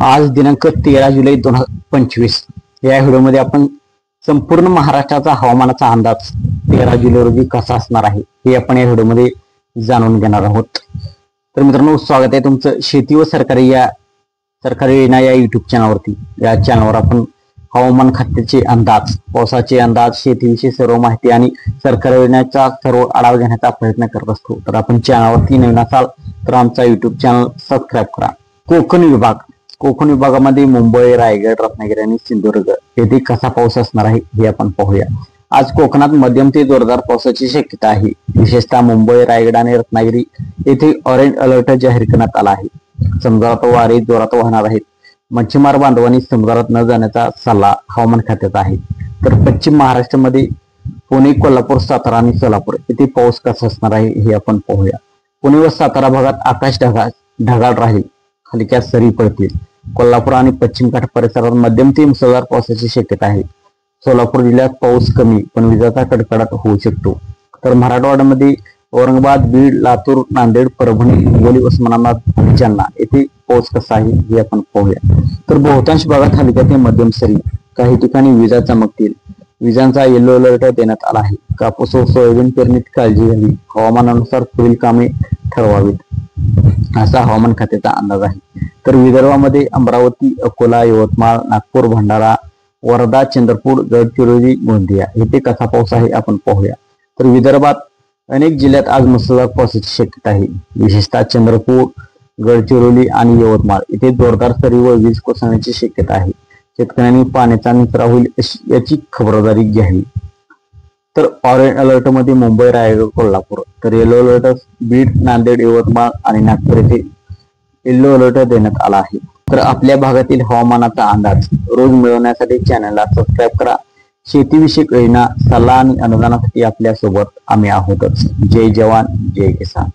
आज दिनांक 13 जुलै 2025 या व्हिडिओमध्ये आपण संपूर्ण महाराष्ट्राचा हवामानाचा अंदाज 13 जुलै रोजी कसा असणार आहे हे आपण या व्हिडिओमध्ये जाणून घेणार आहोत। तर मित्रांनो, स्वागत आहे तुमचं शेती व सरकारी योजना या युट्यूब चॅनलवरती। या चॅनलवर आपण हवामान खात्याचे अंदाज, पावसाचे अंदाज, शेतीविषयी सर्व माहिती आणि सरकारी योजनेचा सर्व आढावा घेण्याचा प्रयत्न करत असतो। तर आपण चॅनलवरती नवीन असाल तर आमचा युट्यूब चॅनल सबस्क्राईब करा। कोकण विभागामध्ये मुंबई, रायगड, रत्नागिरी आणि सिंधुदुर्ग येथे कसा पाऊस असणार आहे हे आपण पाहूया। आज कोकणात मध्यम ते जोरदार पावसाची शक्यता आहे। विशेषतः मुंबई, रायगड आणि रत्नागिरी येथे ऑरेंज अलर्ट जाहीर करण्यात आला आहे। समुद्रात वारे जोरात वाहणार आहेत। मच्छीमार बांधवांनी समुद्रात न जाण्याचा सल्ला हवामान खात्याचा आहे। तर पश्चिम महाराष्ट्रामध्ये पुणे, कोल्हापूर, सातारा आणि सोलापूर येथे पाऊस कसा असणार आहे हे आपण पाहूया। पुणे व सातारा भागात आकाश ढगाळ राहील, हलक्या सरी पडतील। कोल्हापूर आणि पश्चिम घाट परिसरात मध्यम ते मुसळधार पावसाची शक्यता आहे। सोलापूर जिल्ह्यात पाऊस कमी पण विजांचा कडकडाट होऊ शकतो। तर मराठवाड्यामध्ये औरंगाबाद, बीड, लातूर, नांदेड, परभणी, हिंगोली, उस्मानाबाद, जालना येथे पाऊस कसा आहे हे आपण पाहूया। तर बहुतांश भागात हलक्या ते मध्यम सरी, काही ठिकाणी विजा चमकतील। विजांचा येलो अलर्ट देण्यात आला आहे। कापूस व सोयाबीन पेरणीत काळजी घ्यावी, हवामानानुसार पुढील कामे ठरवावीत असा हवामान खात्याचा अंदाज आहे। तर विदर्भामध्ये अमरावती, अकोला, यवतमाळ, नागपूर, भंडारा, वर्धा, चंद्रपूर, गडचिरोली, गोंदिया येथे कसा पाऊस आहे आपण पाहूया। तर विदर्भात अनेक जिल्ह्यात आज मुसळधार पावसाची शक्यता आहे। विशेषतः चंद्रपूर, गडचिरोली आणि यवतमाळ येथे जोरदार सरी व वीज कोसळण्याची शक्यता आहे। शेतकऱ्यांनी पाण्याचा निचरा होईल याची खबरदारी घ्यावी। तर ऑरेंज अलर्ट मध्ये मुंबई, रायगड, कोल्हापूर, तर येलो अलर्ट बीड, नांदेड, यवतमाळ आणि नागपूर येथे येलो अलर्ट देण्यात आला आहे। तर आपल्या भागातील हवामानाचा अंदाज रोज मिळवण्यासाठी चॅनलला सबस्क्राईब करा। शेतीविषयक योजना, सल्ला आणि अनुदानासाठी आपल्या सोबत आम्ही आहोतच। जय जवान, जय किसान।